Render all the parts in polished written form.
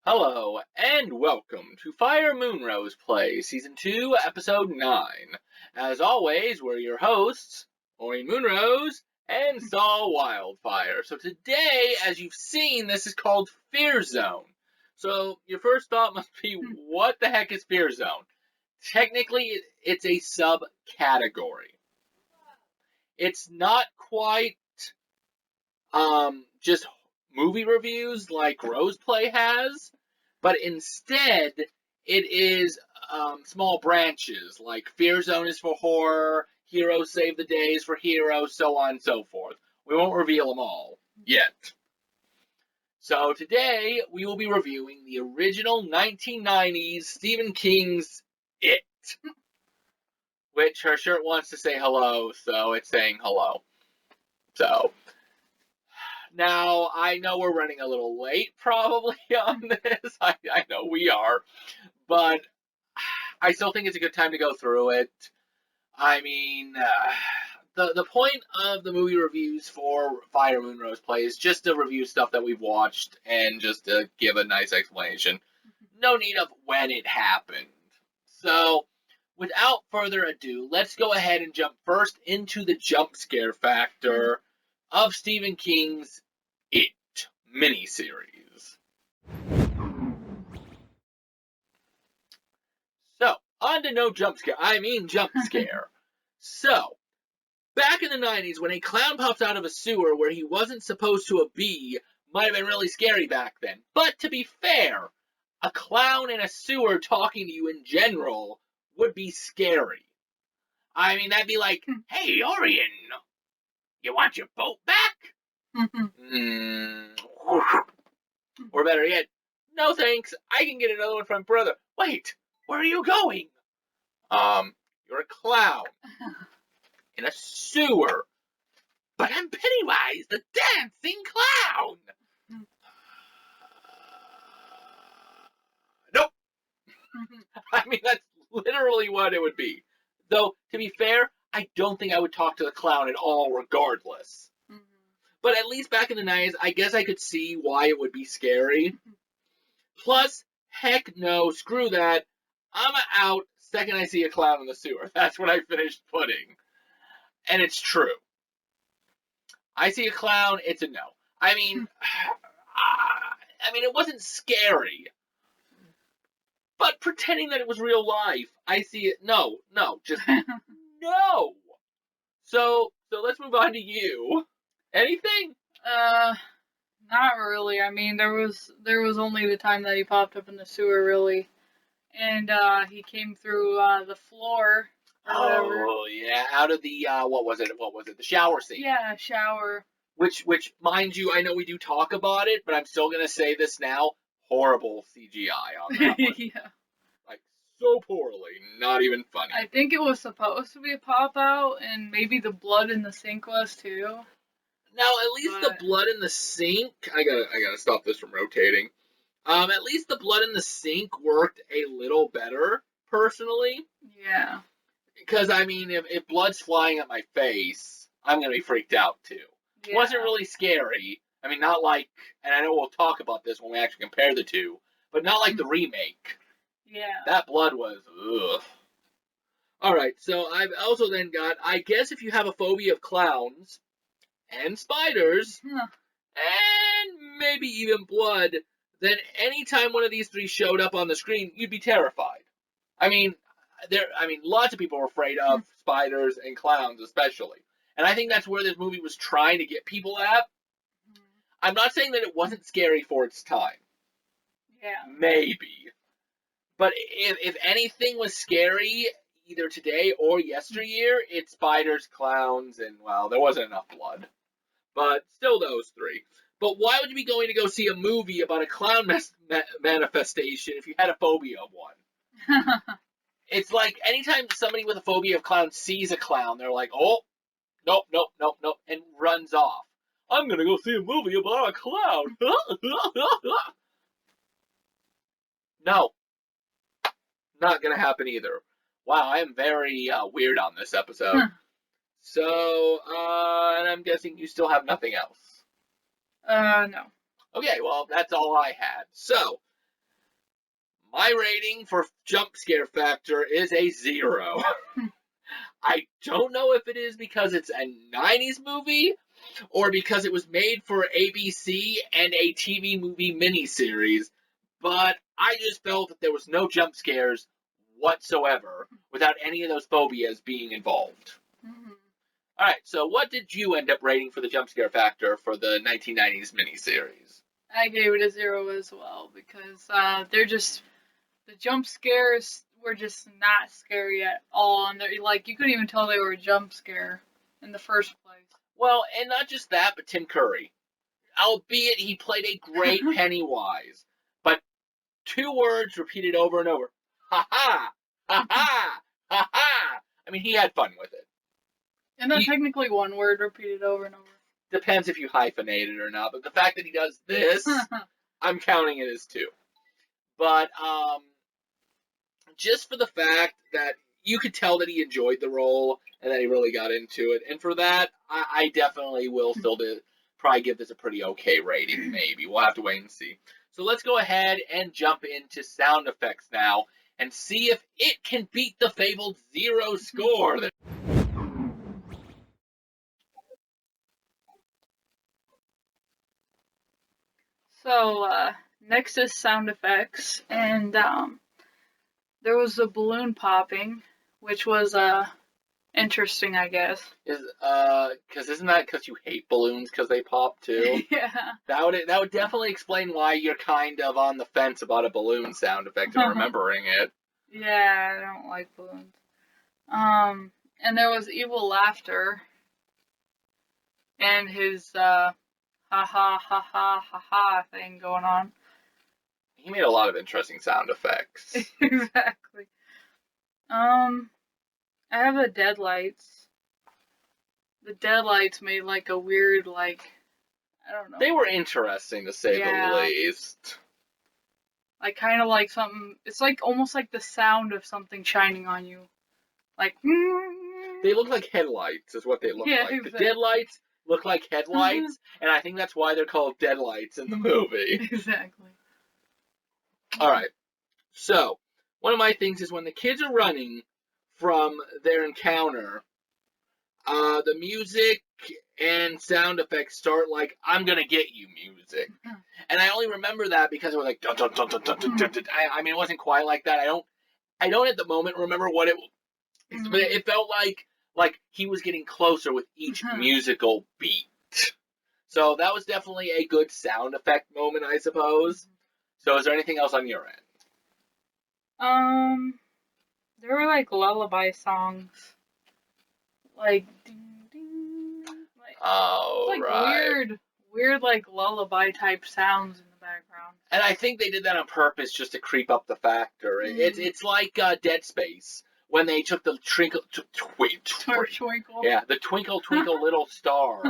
Hello, and welcome to FireMoonRose-Play, Season 2, Episode 9. As always, we're your hosts, Aurian MoonRose and Sol WIldFire. So today, as you've seen, this is called Fear Zone. So your first thought must be, what the heck is Fear Zone? Technically, it's a subcategory. It's not quite just movie reviews like Roseplay has, but instead it is small branches, like Fear Zone is for horror, Heroes Save the Day is for heroes, so on and so forth. We won't reveal them all yet. So today we will be reviewing the original 1990s Stephen King's It, which her shirt wants to say hello, so it's saying hello. So now, I know we're running a little late, probably, on this. I know we are. But I still think it's a good time to go through it. I mean, the point of the movie reviews for FireMoonRose-Play is just to review stuff that we've watched and just to give a nice explanation. No need of when it happened. So, without further ado, let's go ahead and jump first into the jump scare factor of Stephen King's It miniseries. So, on to no jump scare. I mean jump scare. So, back in the 90s, when a clown pops out of a sewer where he wasn't supposed to be, might have been really scary back then. But to be fair, a clown in a sewer talking to you in general would be scary. I mean, that'd be like, hey, Aurian, you want your boat back? Or better yet, no thanks, I can get another one from brother. Wait, where are you going? You're a clown. In a sewer. But I'm Pennywise, the dancing clown! Nope. I mean, that's literally what it would be. Though, to be fair, I don't think I would talk to the clown at all regardless. But at least back in the 90s, I guess I could see why it would be scary. Plus, heck no, screw that. I'm out second I see a clown in the sewer. That's what I finished putting. And it's true. I see a clown, it's a no. I mean, it wasn't scary. But pretending that it was real life, I see it. No, just no. So let's move on to you. Anything? Not really. I mean, there was only the time that he popped up in the sewer, really, and he came through the floor or whatever. Oh yeah, out of the what was it? The shower scene. Yeah, shower. Which, mind you, I know we do talk about it, but I'm still gonna say this now: horrible CGI on that one. Yeah. Like so poorly, not even funny. I think it was supposed to be a pop out, and maybe the blood in the sink was too. Now, at least the blood in the sink, I gotta stop this from rotating. At least the blood in the sink worked a little better, personally. Yeah. Because, I mean, if blood's flying at my face, I'm gonna be freaked out, too. Yeah. It wasn't really scary. I mean, not like, and I know we'll talk about this when we actually compare the two, but not like the remake. Yeah. That blood was, ugh. Alright, so I've also then got, I guess if you have a phobia of clowns, and spiders, and maybe even blood, then anytime one of these three showed up on the screen, you'd be terrified. I mean, lots of people are afraid of spiders and clowns, especially. And I think that's where this movie was trying to get people at. I'm not saying that it wasn't scary for its time. Yeah. Maybe. But if anything was scary, either today or yesteryear, it's spiders, clowns, and, well, there wasn't enough blood. But still those three. But why would you be going to go see a movie about a clown manifestation if you had a phobia of one? It's like anytime somebody with a phobia of clowns sees a clown, they're like, oh, nope, and runs off. I'm going to go see a movie about a clown. No. Not going to happen either. Wow, I am very weird on this episode. So, and I'm guessing you still have nothing else. No. Okay, well, that's all I had. So, my rating for jump scare factor is a 0. I don't know if it is because it's a 90s movie or because it was made for ABC and a TV movie miniseries, but I just felt that there was no jump scares whatsoever without any of those phobias being involved. Mm-hmm. Alright, so what did you end up rating for the jump scare factor for the 1990s miniseries? I gave it a 0 as well because the jump scares were just not scary at all, and like you couldn't even tell they were a jump scare in the first place. Well, and not just that, but Tim Curry. Albeit he played a great Pennywise, but 2 words repeated over and over. Ha ha! Ha ha! Ha ha! I mean, he had fun with it. And then technically 1 word repeated over and over. Depends if you hyphenate it or not, but the fact that he does this, I'm counting it as 2. But, just for the fact that you could tell that he enjoyed the role and that he really got into it, and for that, I definitely will still probably give this a pretty okay rating, maybe. We'll have to wait and see. So let's go ahead and jump into sound effects now and see if it can beat the fabled 0 score. So, next is sound effects, and there was a balloon popping, which was interesting, I guess. Because isn't that because you hate balloons because they pop too? Yeah. That would definitely explain why you're kind of on the fence about a balloon sound effect and remembering it. Yeah, I don't like balloons. And there was evil laughter, and his ha ha ha ha ha ha thing going on. He made a lot of interesting sound effects. Exactly. I have the deadlights. The deadlights made like a weird, like, I don't know. They were interesting to say the least. Like kind of like something. It's like almost like the sound of something shining on you. Like. They look like headlights, is what they look like. Exactly. The deadlights look like headlights, and I think that's why they're called deadlights in the movie. Exactly. Alright, so, one of my things is when the kids are running from their encounter, the music and sound effects start like, I'm gonna get you music. And I only remember that because it was like, dun dun dun dun dun dun dun dun. I mean, it wasn't quite like that. I don't at the moment remember what it was, but it felt like he was getting closer with each musical beat. So that was definitely a good sound effect moment, I suppose. So is there anything else on your end? There were like lullaby songs, like ding ding, like weird like lullaby type sounds in the background. And I think they did that on purpose just to creep up the factor. It's like Dead Space when they took the twinkle. Yeah, the twinkle twinkle little star,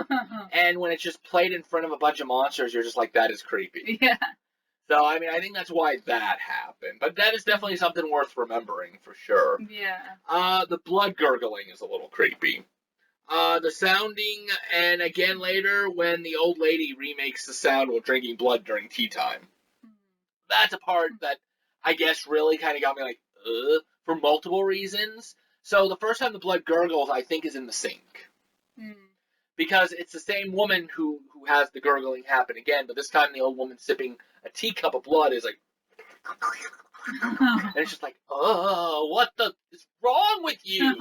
and when it's just played in front of a bunch of monsters, you're just like, that is creepy. Yeah. So, I mean, I think that's why that happened. But that is definitely something worth remembering, for sure. Yeah. The blood gurgling is a little creepy. The sounding, and again later, when the old lady remakes the sound while drinking blood during tea time. That's a part that I guess really kind of got me like, for multiple reasons. So the first time the blood gurgles, I think, is in the sink. Because it's the same woman who has the gurgling happen again, but this time the old woman sipping a teacup of blood is like, and it's just like, oh, what the is wrong with you?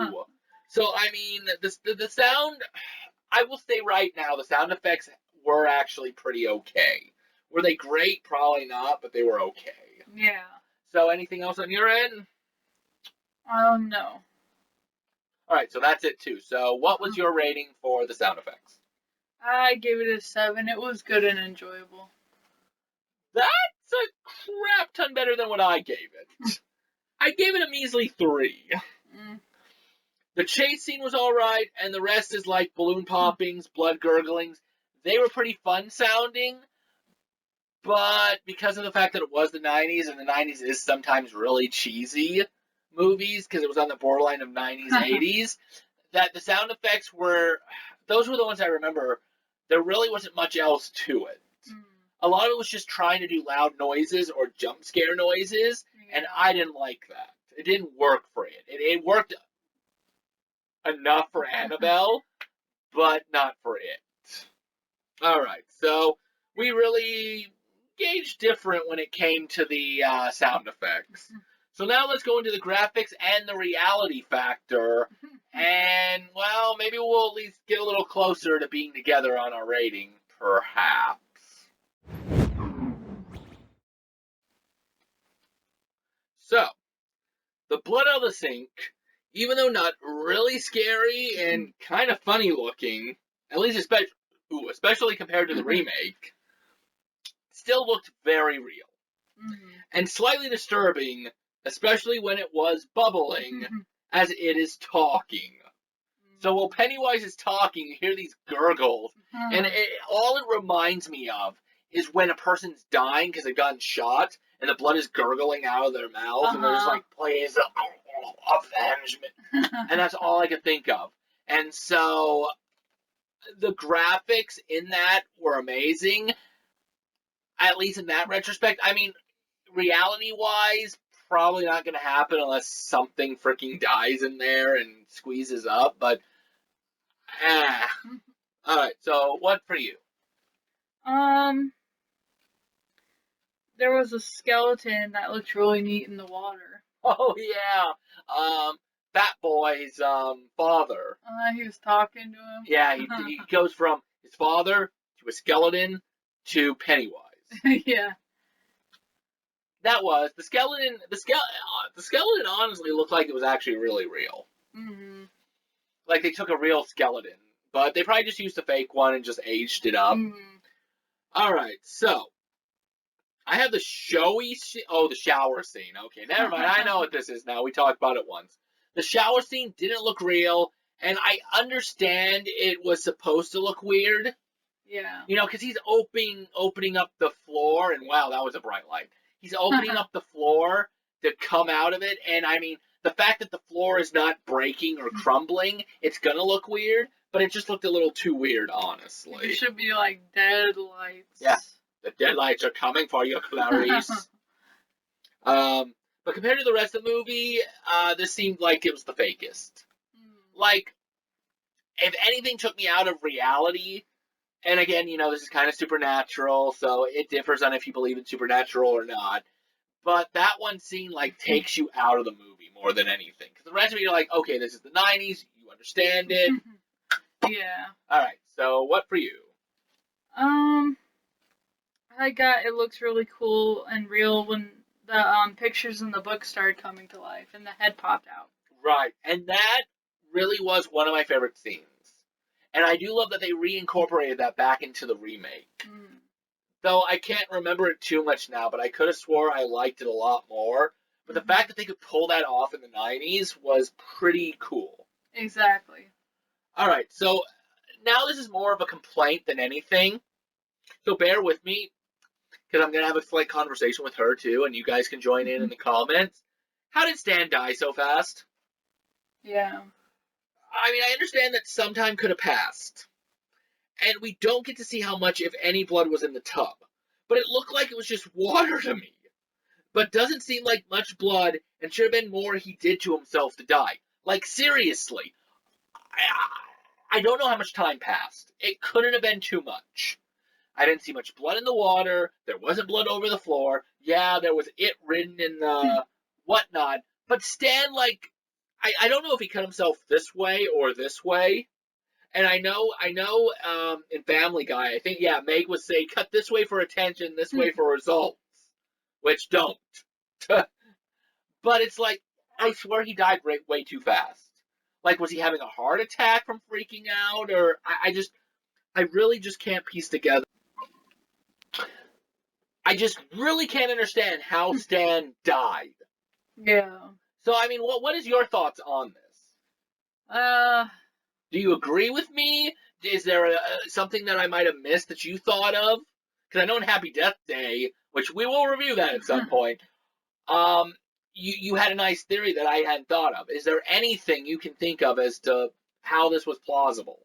So, I mean, the sound, I will say right now, the sound effects were actually pretty okay. Were they great? Probably not, but they were okay. Yeah. So, anything else on your end? No. Alright, so that's it too. So, what was your rating for the sound effects? I gave it a 7. It was good and enjoyable. That's a crap ton better than what I gave it. I gave it a measly 3. The chase scene was alright, and the rest is like balloon poppings, blood gurglings. They were pretty fun sounding, but because of the fact that it was the 90s, and the 90s is sometimes really cheesy movies, because it was on the borderline of 90s, 80s, that the sound effects were, those were the ones I remember. There really wasn't much else to it. A lot of it was just trying to do loud noises or jump scare noises, and I didn't like that. It didn't work for it. It worked enough for Annabelle, but not for it. Alright, so we really gauged different when it came to the sound effects. So now let's go into the graphics and the reality factor, and, well, maybe we'll at least get a little closer to being together on our rating, perhaps. So, the blood out of the sink, even though not really scary and kind of funny looking, at least especially compared to the remake, still looked very real. And slightly disturbing, especially when it was bubbling, as it is talking. So while Pennywise is talking, you hear these gurgles, and all it reminds me of is when a person's dying because they've gotten shot, and the blood is gurgling out of their mouth, and there's like, please, avengement. And that's all I could think of. And so, the graphics in that were amazing, at least in that retrospect. I mean, reality-wise, probably not going to happen unless something freaking dies in there and squeezes up, but, Alright, so what for you? There was a skeleton that looked really neat in the water. Oh, yeah. Fat Boy's, father. He was talking to him. Yeah, he goes from his father to a skeleton to Pennywise. Yeah. That was the skeleton. The skeleton honestly looked like it was actually really real. Like they took a real skeleton, but they probably just used a fake one and just aged it up. All right, so I have the the shower scene. Okay, never mind. I know what this is now. We talked about it once. The shower scene didn't look real, and I understand it was supposed to look weird. Yeah. You know, because he's opening up the floor, and wow, that was a bright light. He's opening up the floor to come out of it, and I mean, the fact that the floor is not breaking or crumbling, it's gonna look weird, but it just looked a little too weird, honestly. It should be like dead lights. Yeah, the dead lights are coming for you, Clarice. But compared to the rest of the movie, this seemed like it was the fakest. Like, if anything took me out of reality, and again, you know, this is kind of supernatural, so it differs on if you believe in supernatural or not. But that one scene, like, takes you out of the movie more than anything. Because the rest of it, you're like, okay, this is the 90s, you understand it. Yeah. Alright, so what for you? It looks really cool and real when the pictures in the book started coming to life and the head popped out. Right, and that really was one of my favorite scenes. And I do love that they reincorporated that back into the remake. Though I can't remember it too much now, but I could have swore I liked it a lot more. But the fact that they could pull that off in the 90s was pretty cool. Exactly. Alright, so now this is more of a complaint than anything. So bear with me, because I'm going to have a slight conversation with her too, and you guys can join in the comments. How did Stan die so fast? Yeah. I mean, I understand that some time could have passed. And we don't get to see how much, if any, blood was in the tub. But it looked like it was just water to me. But doesn't seem like much blood, and should have been more he did to himself to die. Like, seriously. I don't know how much time passed. It couldn't have been too much. I didn't see much blood in the water. There wasn't blood over the floor. Yeah, there was it written in the whatnot. But Stan, like, I don't know if he cut himself this way or this way. And I know, in Family Guy, I think, yeah, Meg would say, cut this way for attention, this way for results. Which don't. But it's like, I swear he died way too fast. Like, was he having a heart attack from freaking out? Or, I really just can't piece together. I just really can't understand how Stan died. Yeah. So, I mean, what is your thoughts on this? Do you agree with me? Is there something that I might have missed that you thought of? Because I know in Happy Death Day, which we will review that at some point, you had a nice theory that I hadn't thought of. Is there anything you can think of as to how this was plausible?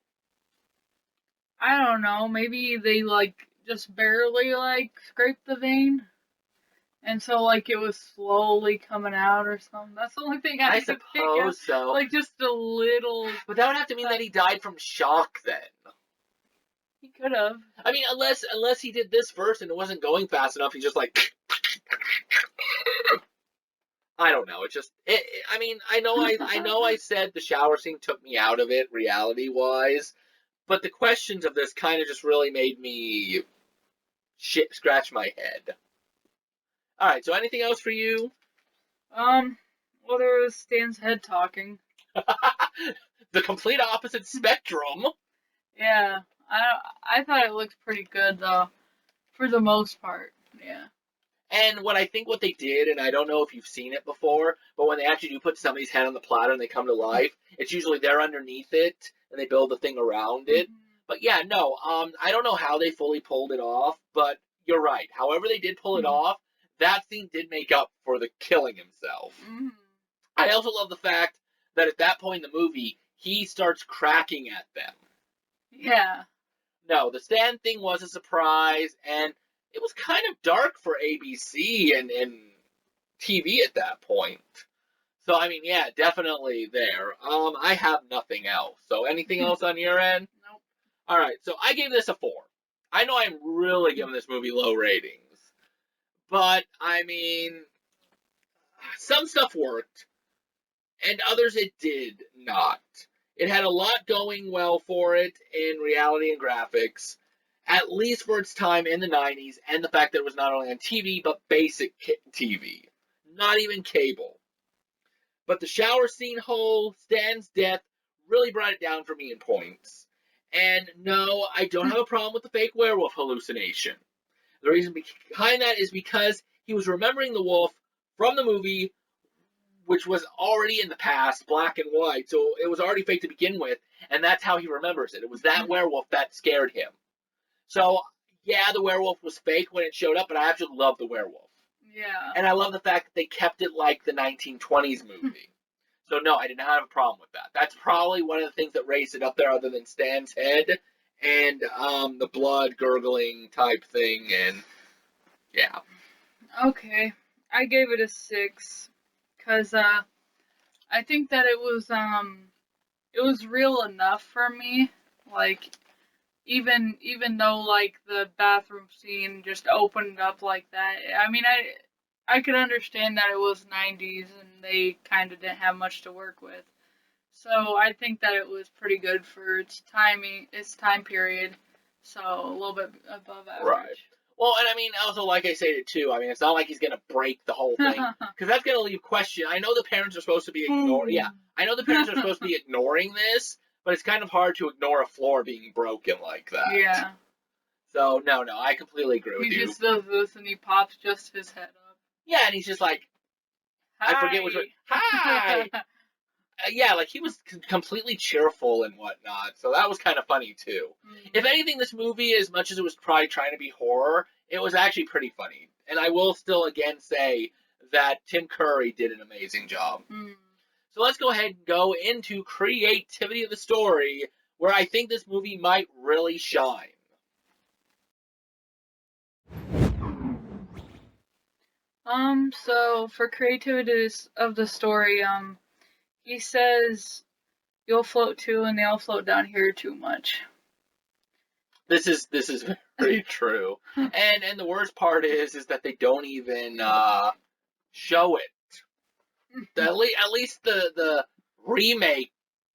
I don't know. Maybe they, like, just barely, like, scraped the vein. And so, like, it was slowly coming out or something. That's the only thing I could think of. So. Like, just a little... But that would have to mean that he died from shock, then. He could have. I mean, unless he did this first and it wasn't going fast enough, he's just like... I don't know. It's just... I mean, I know I said the shower scene took me out of it, reality-wise, but the questions of this kind of just really made me scratch my head. Alright, so anything else for you? Well, there was Stan's head talking. The complete opposite spectrum. Yeah, I thought it looked pretty good, though, for the most part, yeah. And what they did, and I don't know if you've seen it before, but when they actually do put somebody's head on the platter and they come to life, it's usually they're underneath it, and they build the thing around it. Mm-hmm. But yeah, no, I don't know how they fully pulled it off, but you're right. However they did pull it off, that scene did make up for the killing himself. Mm-hmm. I also love the fact that at that point in the movie, he starts cracking at them. Yeah. No, the Stan thing was a surprise, and it was kind of dark for ABC and TV at that point. So, I mean, yeah, definitely there. I have nothing else. So, anything else on your end? Nope. All right, so I gave this a 4. I know I'm really giving this movie low ratings. But, I mean, some stuff worked, and others it did not. It had a lot going well for it in reality and graphics, at least for its time in the 90s, and the fact that it was not only on TV, but basic TV. Not even cable. But the shower scene hole, Stan's death, really brought it down for me in points. And no, I don't have a problem with the fake werewolf hallucination. The reason behind that is because he was remembering the wolf from the movie, which was already in the past, black and white, so it was already fake to begin with, and that's how he remembers it. It was that werewolf that scared him. So, yeah, the werewolf was fake when it showed up, but I actually love the werewolf. Yeah. And I love the fact that they kept it like the 1920s movie. So, no, I did not have a problem with that. That's probably one of the things that raised it up there other than Stan's head and the blood gurgling type thing, and yeah. Okay. I gave it a 6. Because, I think that it was real enough for me. Like, even though, like, the bathroom scene just opened up like that. I mean, I could understand that it was 90s and they kind of didn't have much to work with. So I think that it was pretty good for its time period. So a little bit above average. Right. Well, and I mean, also, like I said, too, I mean, it's not like he's going to break the whole thing, because that's going to leave question. I know the parents are supposed to be ignoring, I know the parents are supposed to be ignoring this, but it's kind of hard to ignore a floor being broken like that. Yeah. So, no, I completely agree with you. He just does this and he pops just his head up. Yeah, and he's just like, hi. I forget which one. Hi! Yeah, like, he was completely cheerful and whatnot, so that was kind of funny, too. Mm-hmm. If anything, this movie, as much as it was probably trying to be horror, it was actually pretty funny. And I will still, again, say that Tim Curry did an amazing job. Mm. So let's go ahead and go into creativity of the story, where I think this movie might really shine. So, for creativity of the story, he says, "You'll float too, and they'll float down here too much." This is very true, and the worst part is that they don't even show it. At least the remake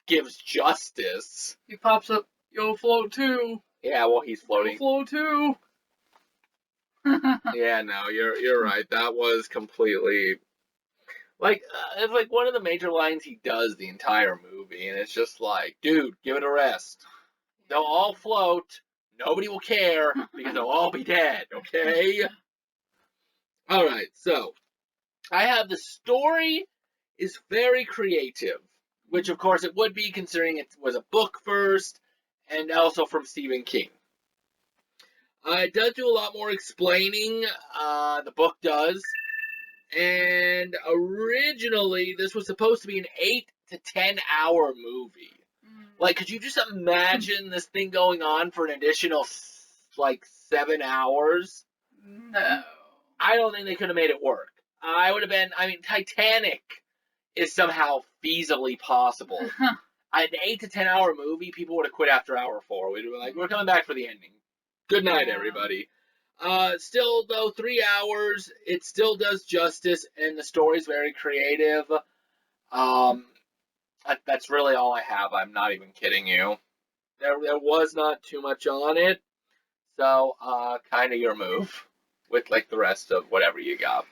gives justice. He pops up, "You'll float too." Yeah, well, he's floating. You'll float too. Yeah, no, you're right. That was completely. Like, it's like one of the major lines he does the entire movie, and it's just like, dude, give it a rest. They'll all float, nobody will care, because they'll all be dead, okay? Alright, so, I have the story is very creative, which of course it would be, considering it was a book first, and also from Stephen King. It does do a lot more explaining, the book does. And originally, this was supposed to be an 8 to 10 hour movie. Like, could you just imagine this thing going on for an additional, like, 7 hours? No. I don't think they could have made it work. I would have been. I mean, Titanic is somehow feasibly possible. An 8 to 10 hour movie, people would have quit after hour 4. We'd be like, we're coming back for the ending. Good night, everybody. Still, though, 3 hours, it still does justice, and the story's very creative. That's really all I have. I'm not even kidding you. There was not too much on it, so kind of your move with like the rest of whatever you got.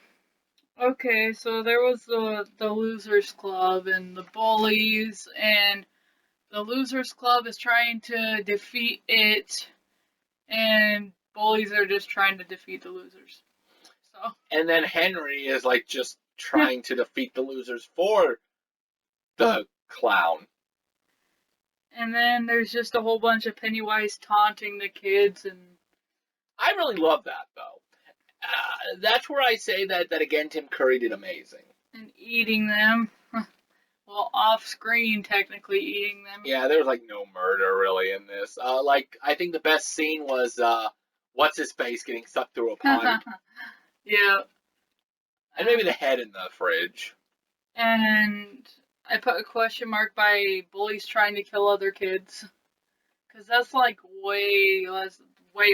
Okay, so there was the Losers Club and the bullies, and the Losers Club is trying to defeat it, and bullies are just trying to defeat the losers. So. And then Henry is like just trying to defeat the losers for the clown. And then there's just a whole bunch of Pennywise taunting the kids, and I really love that though. That's where I say that again, Tim Curry did amazing. And eating them. Well, off screen, technically eating them. Yeah, there was like no murder really in this. Like I think the best scene was what's his face getting sucked through a pipe. Yeah. And maybe the head in the fridge. And I put a question mark by bullies trying to kill other kids. Because that's like way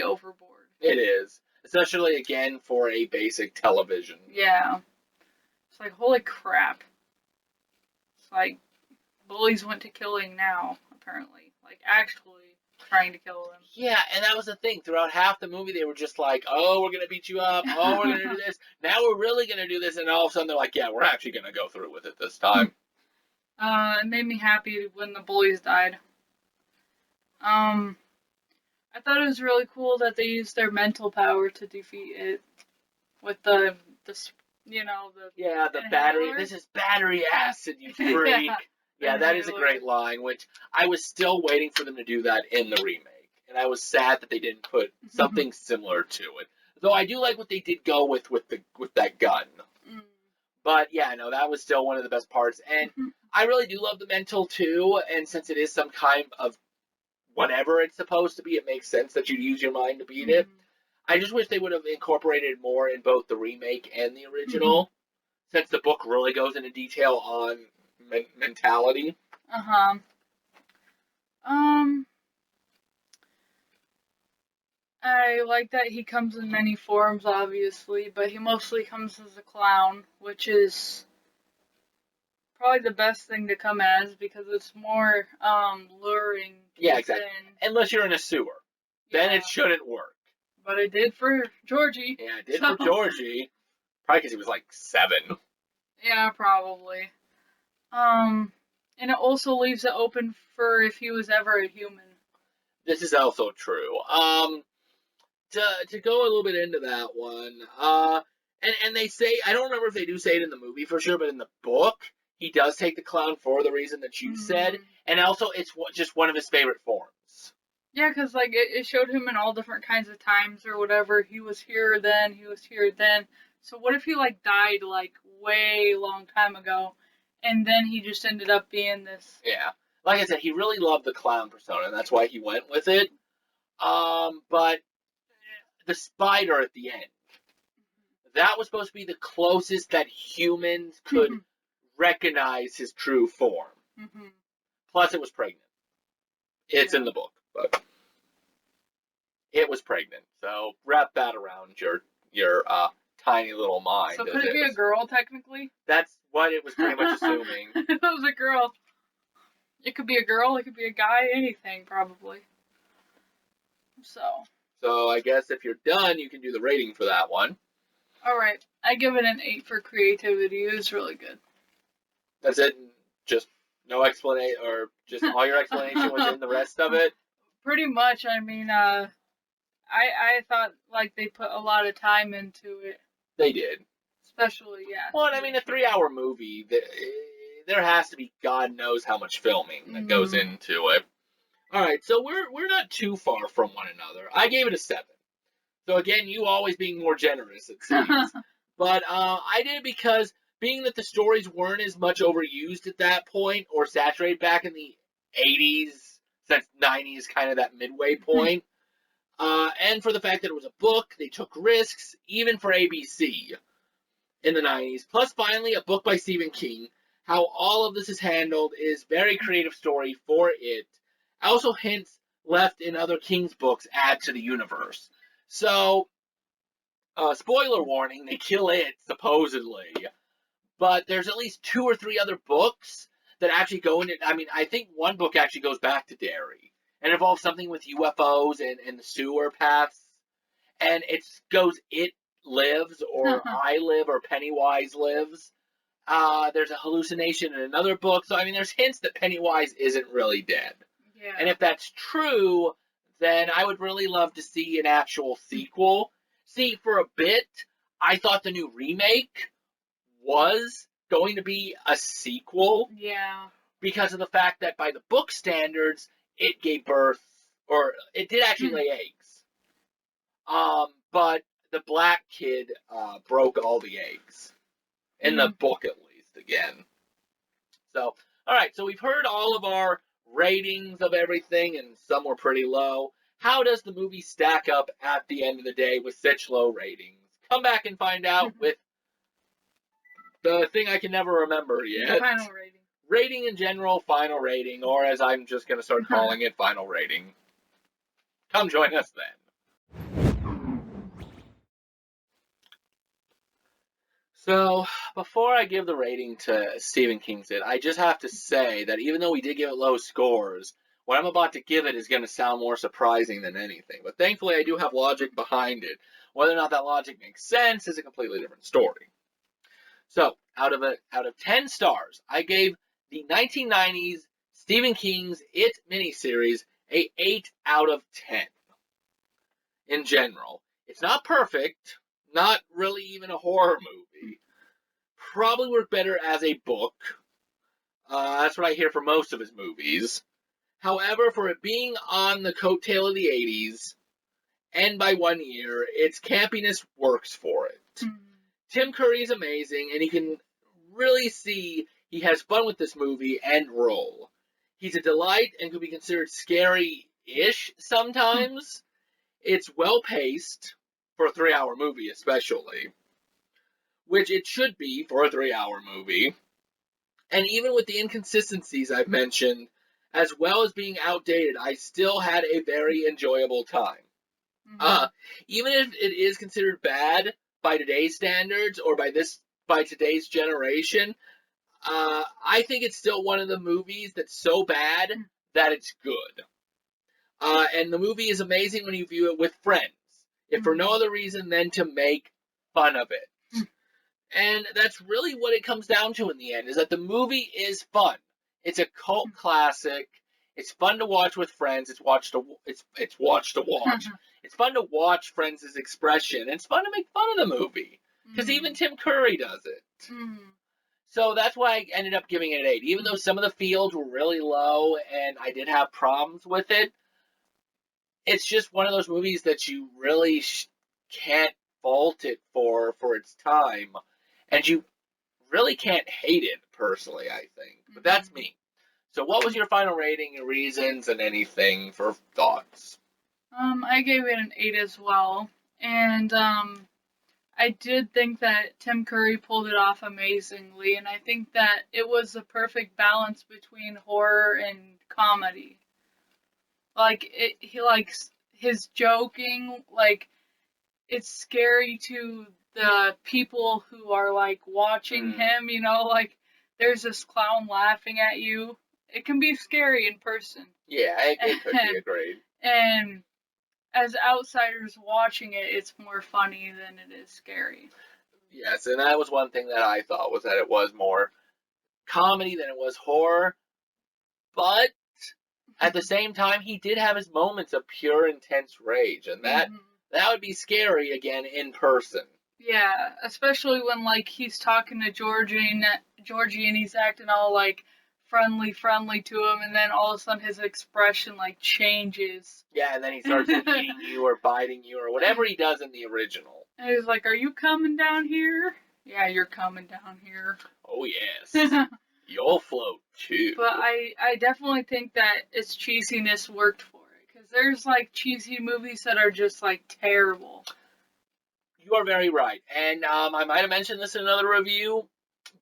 overboard. It is. Especially again for a basic television. Yeah. It's like, holy crap. It's like, bullies went to killing now, apparently. Like, actually trying to kill them. Yeah, and that was the thing. Throughout half the movie, they were just like, oh, we're going to beat you up. Oh, we're going to do this. Now we're really going to do this. And all of a sudden, they're like, yeah, we're actually going to go through with it this time. It made me happy when the bullies died. I thought it was really cool that they used their mental power to defeat it. With the Yeah, the battery. This is battery acid, you freak. Yeah, that is a great line, which I was still waiting for them to do that in the remake. And I was sad that they didn't put something similar to it. Though I do like what they did go with that gun. Mm. But yeah, no, that was still one of the best parts. And I really do love the mental too. And since it is some kind of whatever it's supposed to be, it makes sense that you'd use your mind to beat it. I just wish they would have incorporated more in both the remake and the original, since the book really goes into detail on mentality. I like that he comes in many forms, obviously, but he mostly comes as a clown, which is probably the best thing to come as, because it's more luring. Yeah, exactly. Unless you're in a sewer. Then it shouldn't work. But it did for Georgie. Yeah, it did for Georgie. Probably because he was like 7. Yeah, probably. And it also leaves it open for if he was ever a human. This is also true. To go a little bit into that one, and they say, I don't remember if they do say it in the movie for sure, but in the book, he does take the clown for the reason that you said, and also it's just one of his favorite forms. Yeah, because like it showed him in all different kinds of times or whatever. He was here then, he was here then. So what if he like died like way long time ago, and then he just ended up being this? Yeah, like I said, he really loved the clown persona, and that's why he went with it. But the spider at the end, that was supposed to be the closest that humans could recognize his true form. Plus, it was pregnant. It's in the book, but it was pregnant. So wrap that around your tiny little mind. So could it be a girl, technically? That's what it was pretty much assuming. It was a girl. It could be a girl, it could be a guy, anything, probably. So I guess if you're done, you can do the rating for that one. Alright, I give it an 8 for creativity. It was really good. That's it? Just no explanation, or just all your explanation was in the rest of it? Pretty much. I mean, I thought like they put a lot of time into it. They did. Especially, yeah. Well, I mean, a 3-hour movie, there has to be God knows how much filming that goes into it. All right, so we're not too far from one another. I gave it a 7. So again, you always being more generous, it seems. But I did it because being that the stories weren't as much overused at that point or saturated back in the 80s, since 90s kind of that midway point, And for the fact that it was a book, they took risks, even for ABC in the 90s. Plus, finally, a book by Stephen King. How all of this is handled is very creative story for it. Also, hints left in other King's books add to the universe. So, spoiler warning, they kill it, supposedly. But there's at least 2 or 3 other books that actually go into... I mean, I think one book actually goes back to Derry and involves something with UFOs and the sewer paths. And it goes, it lives, or I live, or Pennywise lives. There's a hallucination in another book. So, I mean, there's hints that Pennywise isn't really dead. Yeah. And if that's true, then I would really love to see an actual sequel. See, for a bit, I thought the new remake was going to be a sequel. Yeah. Because of the fact that by the book standards, it gave birth, or it did actually lay eggs. But the black kid broke all the eggs. In the book, at least, again. So, alright, so we've heard all of our ratings of everything, and some were pretty low. How does the movie stack up at the end of the day with such low ratings? Come back and find out with the thing I can never remember yet. Final rating. Rating in general, final rating, or as I'm just going to start calling it, final rating. Come join us then. So, before I give the rating to Stephen King's It, I just have to say that even though we did give it low scores, what I'm about to give it is going to sound more surprising than anything. But thankfully, I do have logic behind it. Whether or not that logic makes sense is a completely different story. So, out of 10 stars, I gave the 1990s Stephen King's It miniseries a 8 out of 10. In general, it's not perfect, not really even a horror movie. Probably work better as a book. That's what I hear for most of his movies. However, for it being on the coattail of the 80s, and by 1 year, its campiness works for it. Tim Curry is amazing, and you can really see he has fun with this movie and role. He's a delight and could be considered scary-ish sometimes. It's well-paced, for a 3-hour movie especially, which it should be for a 3-hour movie. And even with the inconsistencies I've mentioned, as well as being outdated, I still had a very enjoyable time. Even if it is considered bad by today's standards or by today's generation, I think it's still one of the movies that's so bad that it's good. And the movie is amazing when you view it with friends, if for no other reason than to make fun of it. And that's really what it comes down to in the end, is that the movie is fun. It's a cult classic. It's fun to watch with friends. It's watch to watch. It's fun to watch friends' expression. And it's fun to make fun of the movie. Because even Tim Curry does it. So that's why I ended up giving it an 8. Even though some of the fields were really low and I did have problems with it, it's just one of those movies that you really can't fault it for its time. And you really can't hate it, personally, I think. But that's me. So what was your final rating and reasons and anything for thoughts? I gave it an 8 as well. And I did think that Tim Curry pulled it off amazingly. And I think that it was the perfect balance between horror and comedy. Like, he likes his joking, like, it's scary to the people who are, like, watching him, you know, like, there's this clown laughing at you. It can be scary in person. Yeah, it could be agreed. And as outsiders watching it, it's more funny than it is scary. Yes, and that was one thing that I thought, was that it was more comedy than it was horror. But at the same time, he did have his moments of pure, intense rage, and that would be scary, again, in person. Yeah, especially when, like, he's talking to Georgie and he's acting all, like, friendly to him, and then all of a sudden his expression, like, changes. Yeah, and then he starts eating you or biting you or whatever he does in the original. And he's like, "Are you coming down here?" "Yeah, you're coming down here." Oh, yes. You'll float, too. But I definitely think that its cheesiness worked for it, because There's like cheesy movies that are just like terrible. You are very right. And I might have mentioned this in another review,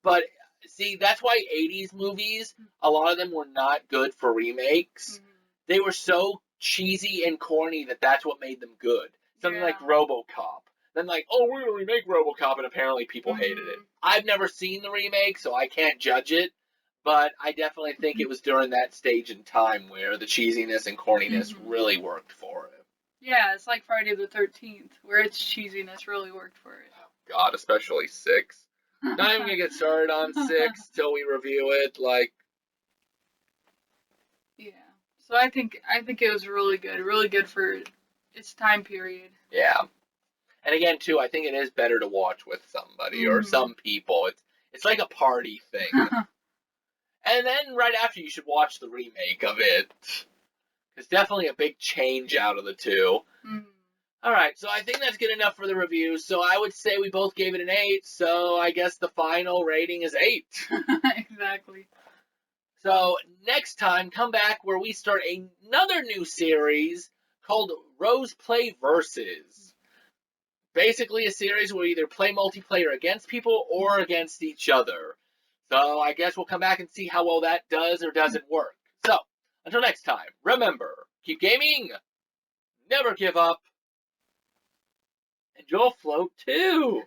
but see, that's why 80s movies, a lot of them were not good for remakes. Mm-hmm. They were so cheesy and corny that that's what made them good. Something like RoboCop. Then like, oh, we're going to remake RoboCop, and apparently people hated it. I've never seen the remake, so I can't judge it, but I definitely think it was during that stage in time where the cheesiness and corniness really worked for it. Yeah, it's like Friday the 13th, where its cheesiness really worked for it. Oh, God, especially 6. Not even going to get started on 6 till we review it, like... Yeah, so I think it was really good for its time period. Yeah. And again, too, I think it is better to watch with somebody or some people. It's like a party thing. And then right after, you should watch the remake of it. It's definitely a big change out of the two. Alright, so I think that's good enough for the review. So I would say we both gave it an 8, so I guess the final rating is 8. Exactly. So next time, come back where we start another new series called Rose Play Versus. Basically a series where we either play multiplayer against people or against each other. So I guess we'll come back and see how well that does or doesn't work. So, until next time, remember, keep gaming, never give up, and you'll float too.